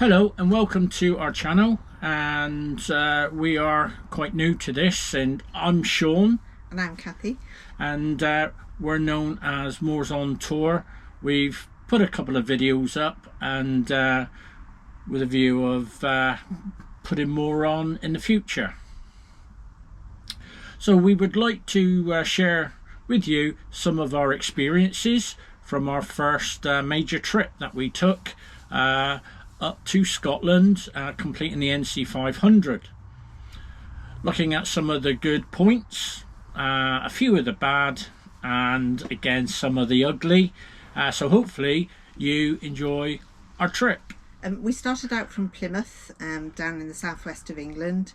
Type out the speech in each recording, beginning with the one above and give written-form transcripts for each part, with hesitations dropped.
Hello and welcome to our channel, and we are quite new to this, and I'm Sean and I'm Kathy, and we're known as Moors on Tour. We've put a couple of videos up and with a view of putting more on in the future. So we would like to share with you some of our experiences from our first major trip that we took up to Scotland, completing the NC500. Looking at some of the good points, a few of the bad, and again some of the ugly. So hopefully you enjoy our trip. We started out from Plymouth, down in the southwest of England,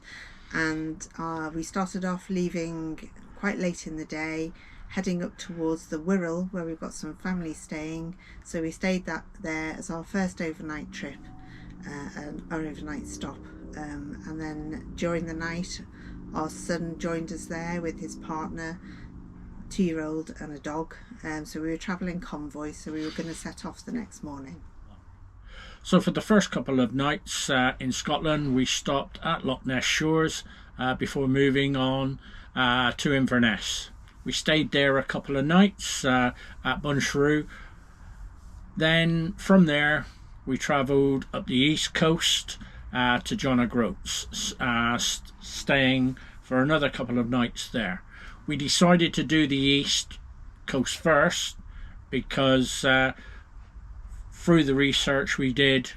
and we started off leaving quite late in the day, heading up towards the Wirral, where we've got some family staying. So we stayed there as our first overnight trip, our overnight stop, and then during the night our son joined us there with his partner, 2-year-old and a dog. So we were travelling convoy, so we were going to set off the next morning. So for the first couple of nights in Scotland, we stopped at Loch Ness Shores before moving on to Inverness. We stayed there a couple of nights at Bunshrew. Then from there we travelled up the east coast to John O'Groats, staying for another couple of nights there. We decided to do the east coast first because through the research we did,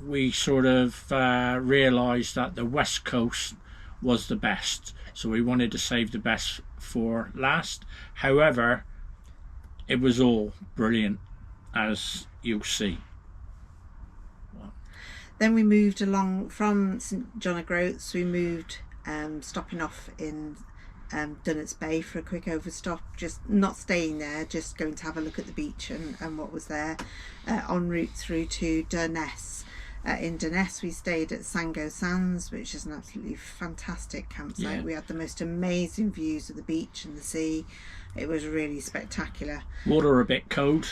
we sort of realised that the west coast was the best, so we wanted to save the best for last. However, it was all brilliant, as you'll see. Then we moved along from St John O'Groats. We moved stopping off in Dunnock's Bay for a quick overstop, just not staying there, just going to have a look at the beach and what was there, en route through to Durness. In Durness we stayed at Sango Sands, which is an absolutely fantastic campsite. Yeah. We had the most amazing views of the beach and the sea. It was really spectacular. Water a bit cold,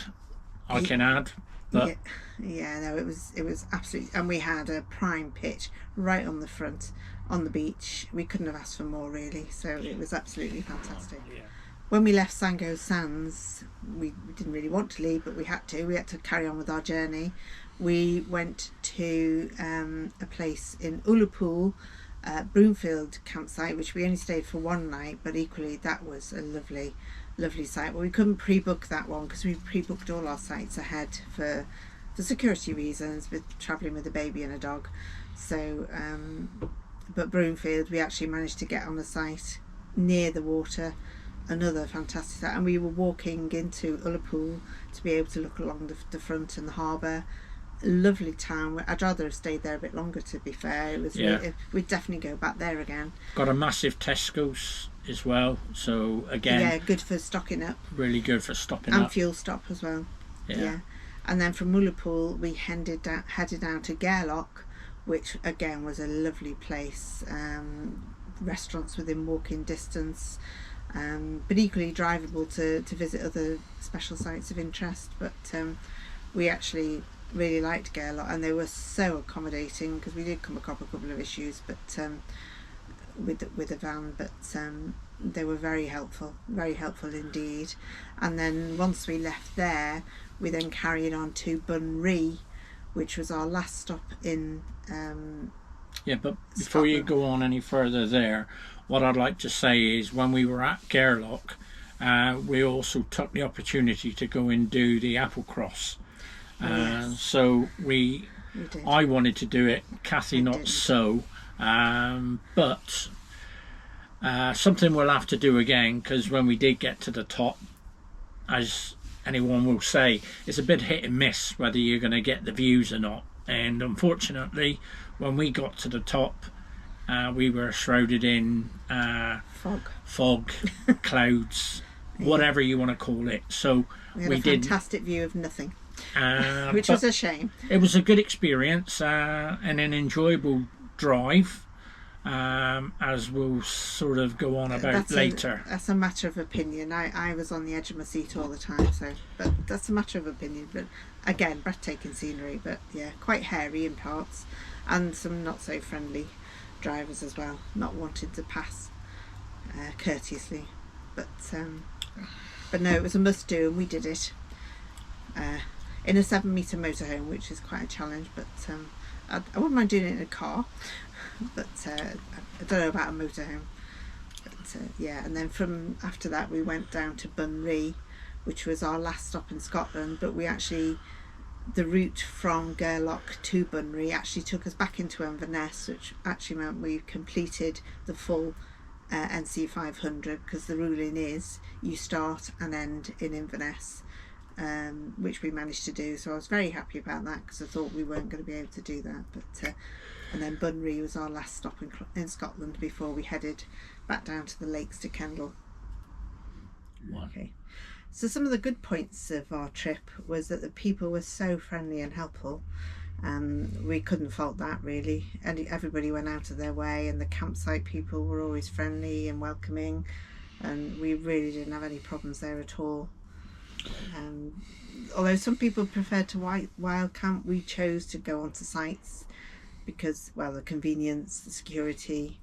I can add. But no, it was absolutely, and we had a prime pitch right on the front on the beach. We couldn't have asked for more, really, so it was absolutely fantastic. Yeah. When we left Sango Sands, we didn't really want to leave, but we had to carry on with our journey. We went to a place in Ullapool, Broomfield campsite, which we only stayed for one night, but equally that was a lovely site. Well, we couldn't pre-book that one because we pre-booked all our sites ahead for security reasons, with travelling with a baby and a dog. So but Broomfield, we actually managed to get on a site near the water, another fantastic site, and we were walking into Ullapool to be able to look along the front and the harbour. Lovely town. I'd rather have stayed there a bit longer, to be fair. It was really, we'd definitely go back there again. Got a massive Tesco's as well, so again, good for stocking up, really good for stopping and up, fuel stop as well. And then from Ullapool we headed down to Gairloch, which again was a lovely place. Restaurants within walking distance, but equally drivable to visit other special sites of interest. But we actually really liked Gairloch, and they were so accommodating, because we did come across a couple of issues but with the van, but they were very helpful indeed. And then once we left there, we then carried on to Bunree, which was our last stop in but before you go on any further there, what I'd like to say is when we were at Gairloch, we also took the opportunity to go and do the Applecross. So I wanted to do it, Kathy not so, but something we'll have to do again, because when we did get to the top, as anyone will say, it's a bit hit and miss whether you're going to get the views or not. And unfortunately, when we got to the top, we were shrouded in fog, clouds, whatever you want to call it. So we had a fantastic view of nothing. Which was a shame. It was a good experience and an enjoyable drive. as we'll sort of go on about later. That's a matter of opinion. I was on the edge of my seat all the time, so but that's a matter of opinion. But again, breathtaking scenery, but yeah, quite hairy in parts, and some not so friendly drivers as well, not wanting to pass courteously. But no, it was a must do, and we did it in a 7-metre motorhome, which is quite a challenge. But I wouldn't mind doing it in a car. But I don't know about a motorhome. But yeah, and then from after that we went down to Bunree, which was our last stop in Scotland. But the route from Gairloch to Bunree actually took us back into Inverness, which actually meant we completed the full NC500, because the ruling is you start and end in Inverness, which we managed to do. So I was very happy about that, because I thought we weren't going to be able to do that. But and then Bunree was our last stop in Scotland before we headed back down to the lakes to Kendal. Wow. Okay. So some of the good points of our trip was that the people were so friendly and helpful. We couldn't fault that really. And everybody went out of their way, and the campsite people were always friendly and welcoming, and we really didn't have any problems there at all. Although some people preferred to wild camp, we chose to go onto sites because, well, the convenience, the security,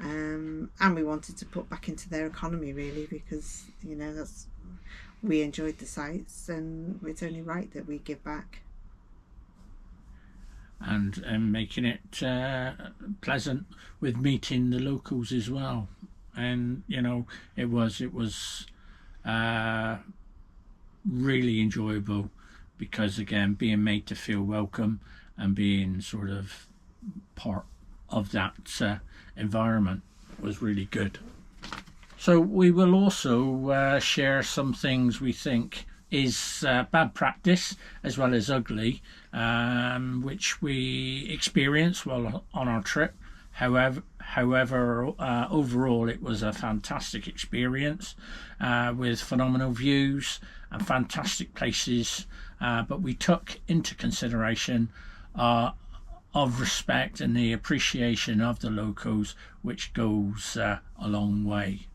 and we wanted to put back into their economy really, because we enjoyed the sites, and it's only right that we give back. And making it pleasant with meeting the locals as well. And it was really enjoyable, because again, being made to feel welcome and being sort of part of that environment was really good. So we will also share some things we think is bad practice as well as ugly, which we experienced while on our trip. However, overall it was a fantastic experience with phenomenal views and fantastic places, but we took into consideration of respect and the appreciation of the locals, which goes a long way.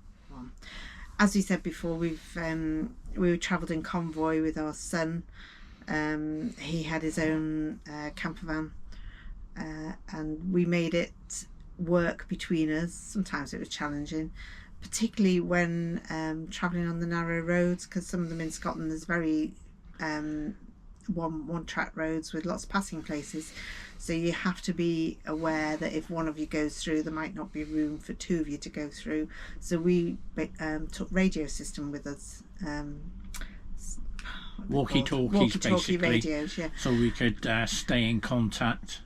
As we said before, we travelled in convoy with our son. He had his own camper van, and we made it work between us. Sometimes it was challenging, particularly when travelling on the narrow roads, because some of them in Scotland there's very one track roads with lots of passing places, so you have to be aware that if one of you goes through, there might not be room for two of you to go through. So we took radio system with us, walkie-talkies basically, radios, yeah, so we could stay in contact.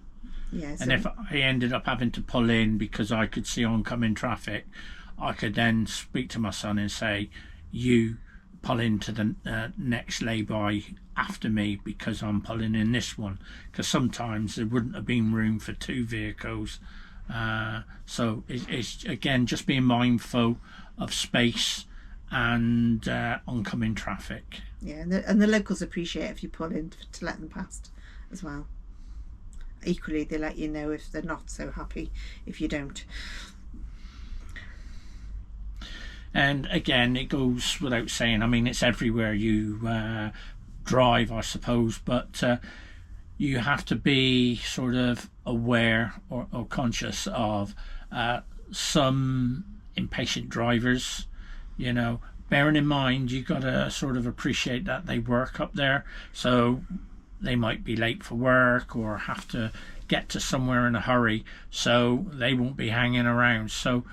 Yeah, and if I ended up having to pull in because I could see oncoming traffic, I could then speak to my son and say, you pull into the next lay-by after me, because I'm pulling in this one, because sometimes there wouldn't have been room for two vehicles. So it's again just being mindful of space and oncoming traffic. Yeah, and the locals appreciate if you pull in to let them past as well. Equally, they let you know if they're not so happy if you don't. And again, it goes without saying, I mean, it's everywhere you drive, I suppose, but you have to be sort of aware or conscious of some impatient drivers, bearing in mind you've got to sort of appreciate that they work up there, so they might be late for work or have to get to somewhere in a hurry, so they won't be hanging around. So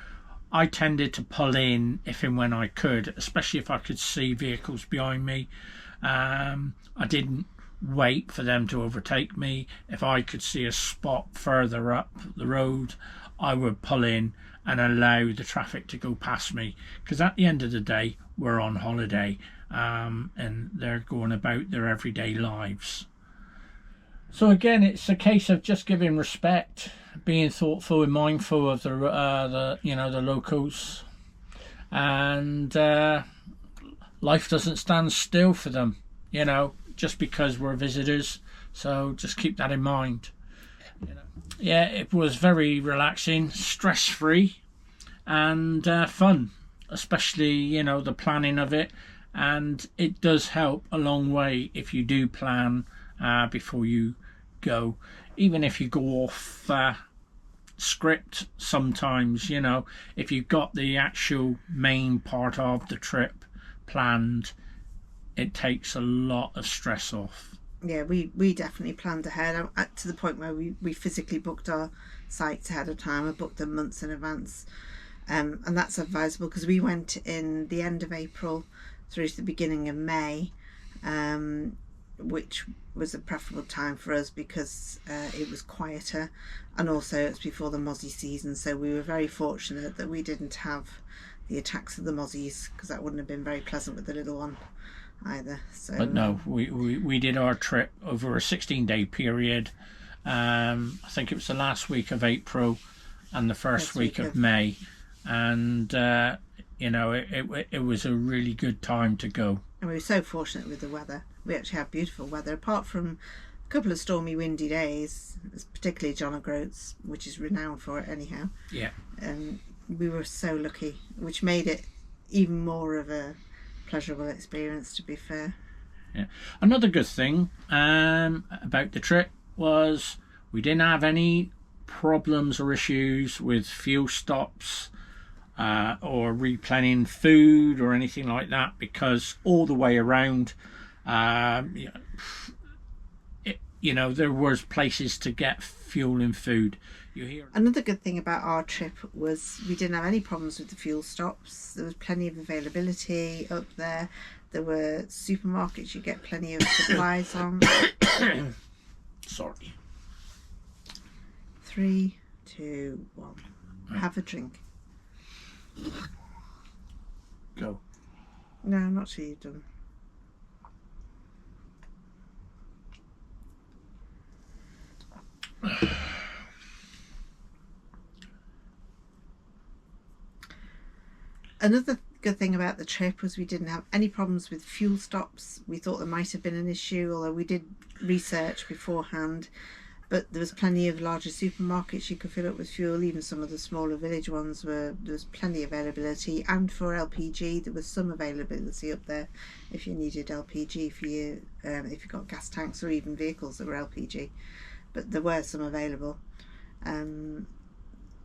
I tended to pull in if and when I could, especially if I could see vehicles behind me. I didn't wait for them to overtake me. If I could see a spot further up the road, I would pull in and allow the traffic to go past me, because at the end of the day we're on holiday, and they're going about their everyday lives. So again, it's a case of just giving respect, being thoughtful and mindful of the locals, and life doesn't stand still for them, just because we're visitors. So just keep that in mind. Yeah, it was very relaxing, stress-free, and fun, especially, you know, the planning of it. And it does help a long way if you do plan before you go, even if you go off script sometimes. You know, if you've got the actual main part of the trip planned, it takes a lot of stress off. Yeah, we definitely planned ahead, to the point where we physically booked our sites ahead of time. I booked them months in advance, and that's advisable because we went in the end of April through to the beginning of May, which was a preferable time for us because it was quieter, and also it's before the mozzie season, so we were very fortunate that we didn't have the attacks of the mozzies, because that wouldn't have been very pleasant with the little one either. So, but no, we did our trip over a 16-day period. I think it was the last week of April and the first week of May, and you know, it was a really good time to go. And we were so fortunate with the weather. We actually had beautiful weather, apart from a couple of stormy, windy days, particularly John O'Groats, which is renowned for it anyhow. Yeah. And we were so lucky, which made it even more of a pleasurable experience, to be fair. Yeah. Another good thing about the trip was we didn't have any problems or issues with fuel stops or replenishing food or anything like that, because all the way around you know, there was places to get fuel and food. You hear another good thing about our trip was we didn't have any problems with the fuel stops. There was plenty of availability up there. There were supermarkets you get plenty of supplies on. Sorry. 3, 2, 1. Have a drink. Go. No, not till you've done. Another good thing about the trip was we didn't have any problems with fuel stops. We thought there might have been an issue, although we did research beforehand, but there was plenty of larger supermarkets you could fill up with fuel. Even some of the smaller village ones there was plenty of availability, and for LPG there was some availability up there if you needed LPG for you, if you got gas tanks or even vehicles that were LPG, but there were some available.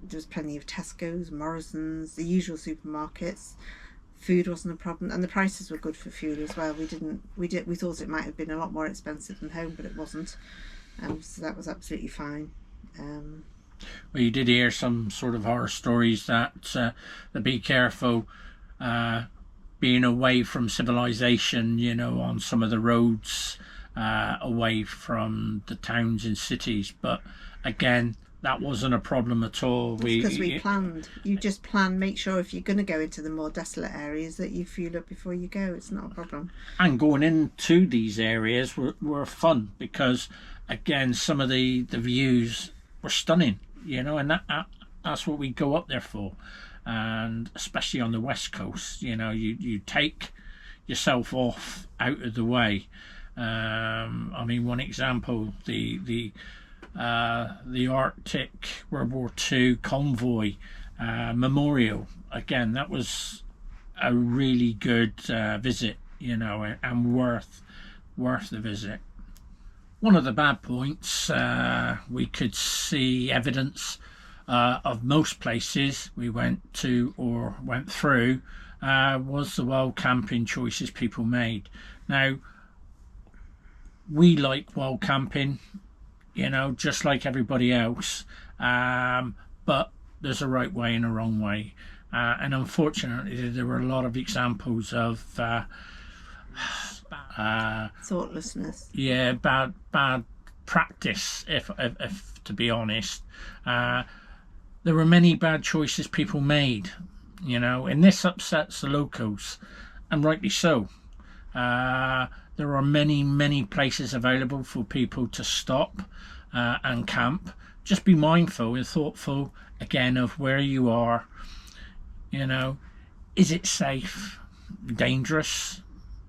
There was plenty of Tesco's, Morrison's, the usual supermarkets. Food wasn't a problem, and the prices were good for fuel as well. We thought it might have been a lot more expensive than home, but it wasn't. So that was absolutely fine. Well, you did hear some sort of horror stories that be careful being away from civilization, you know, on some of the roads away from the towns and cities. But again, that wasn't a problem at all. Because we planned. You just plan, make sure if you're going to go into the more desolate areas that you fuel up before you go. It's not a problem. And going into these areas were fun, because again, some of the views were stunning, you know, and that's what we go up there for. And especially on the west coast, you know, you take yourself off out of the way. I mean, one example, the Arctic World War II convoy memorial. Again, that was a really good visit, you know, and worth the visit. One of the bad points, we could see evidence of most places we went to or went through, was the wild camping choices people made. Now, we like wild camping, you know, just like everybody else, but there's a right way and a wrong way, and unfortunately there were a lot of examples of thoughtlessness. Yeah, bad practice, if to be honest. There were many bad choices people made, you know, and this upsets the locals, and rightly so. There are many places available for people to stop and camp. Just be mindful and thoughtful again of where you are. You know, is it safe, dangerous,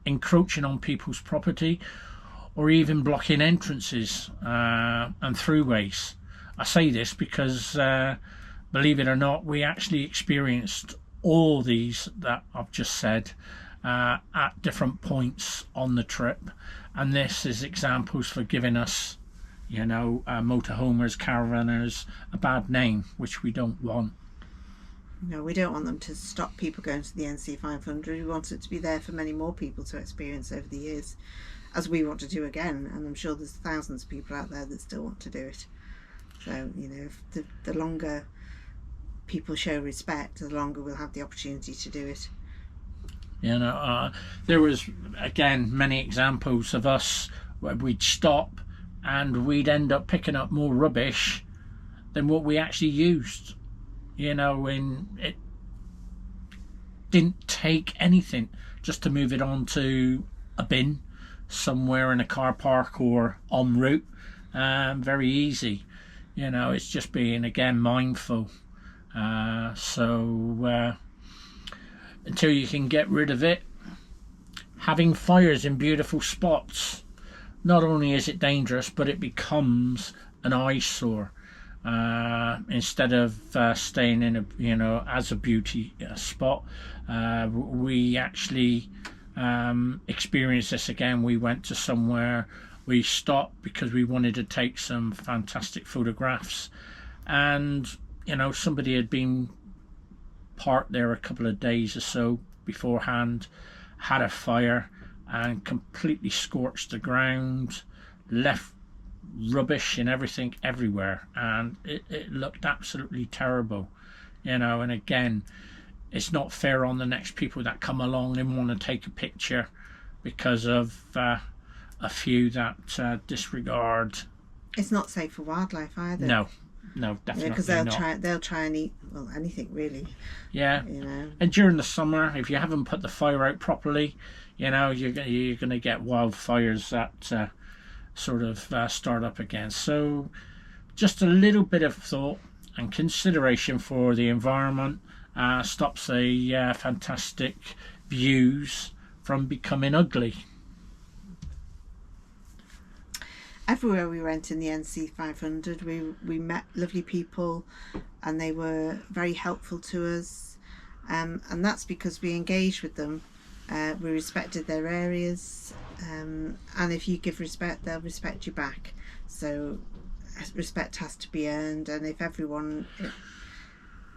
encroaching on people's property, or even blocking entrances and throughways? I say this because believe it or not, we actually experienced all these that I've just said at different points on the trip, and this is examples for giving us, you know, motorhomers, caravanners, a bad name, which we don't want. No, we don't want them to stop people going to the NC500. We want it to be there for many more people to experience over the years, as we want to do again, and I'm sure there's thousands of people out there that still want to do it. So, you know, if the longer people show respect, the longer we'll have the opportunity to do it. You know, there was, again, many examples of us where we'd stop and we'd end up picking up more rubbish than what we actually used. You know, and it didn't take anything just to move it on to a bin somewhere in a car park or en route. Very easy. You know, it's just being, again, mindful. So until you can get rid of it, having fires in beautiful spots, not only is it dangerous, but it becomes an eyesore. Instead of staying in a, you know, as a beauty spot, we actually experienced this again. We went to somewhere, we stopped because we wanted to take some fantastic photographs, and you know, somebody had been parked there a couple of days or so beforehand, had a fire and completely scorched the ground, left rubbish and everything everywhere, and it looked absolutely terrible, you know. And again, it's not fair on the next people that come along and want to take a picture because of a few that disregard. It's not safe for wildlife either. No, definitely because they'll try and eat, well, anything really. Yeah, you know. And during the summer, if you haven't put the fire out properly, you know, you're going to get wildfires that sort of start up again. So just a little bit of thought and consideration for the environment stops the fantastic views from becoming ugly. Everywhere we went in the NC500, we met lovely people, and they were very helpful to us, and that's because we engaged with them. We respected their areas, and if you give respect, they'll respect you back. So respect has to be earned, and if everyone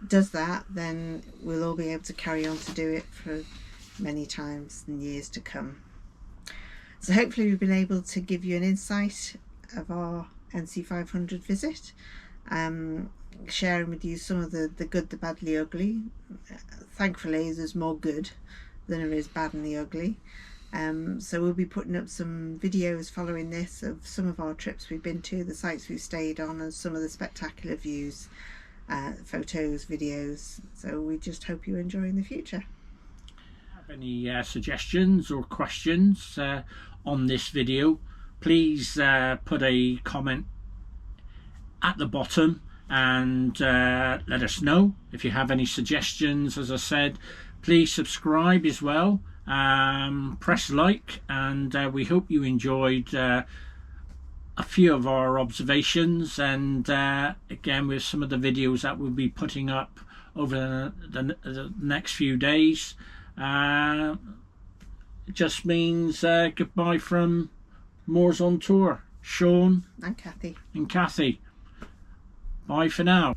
does that, then we'll all be able to carry on to do it for many times in years to come. So hopefully we've been able to give you an insight of our NC500 visit, sharing with you some of the good, the bad, the ugly. Thankfully there's more good than there is bad and the ugly. So we'll be putting up some videos following this of some of our trips we've been to, the sites we've stayed on, and some of the spectacular views, photos, videos. So we just hope you enjoy in the future. Have any suggestions or questions on this video, please put a comment at the bottom and let us know. If you have any suggestions, as I said, please subscribe as well, press like, and we hope you enjoyed a few of our observations, and again with some of the videos that we'll be putting up over the next few days. It just means goodbye from Moors on Tour, Sean and Kathy. Bye for now.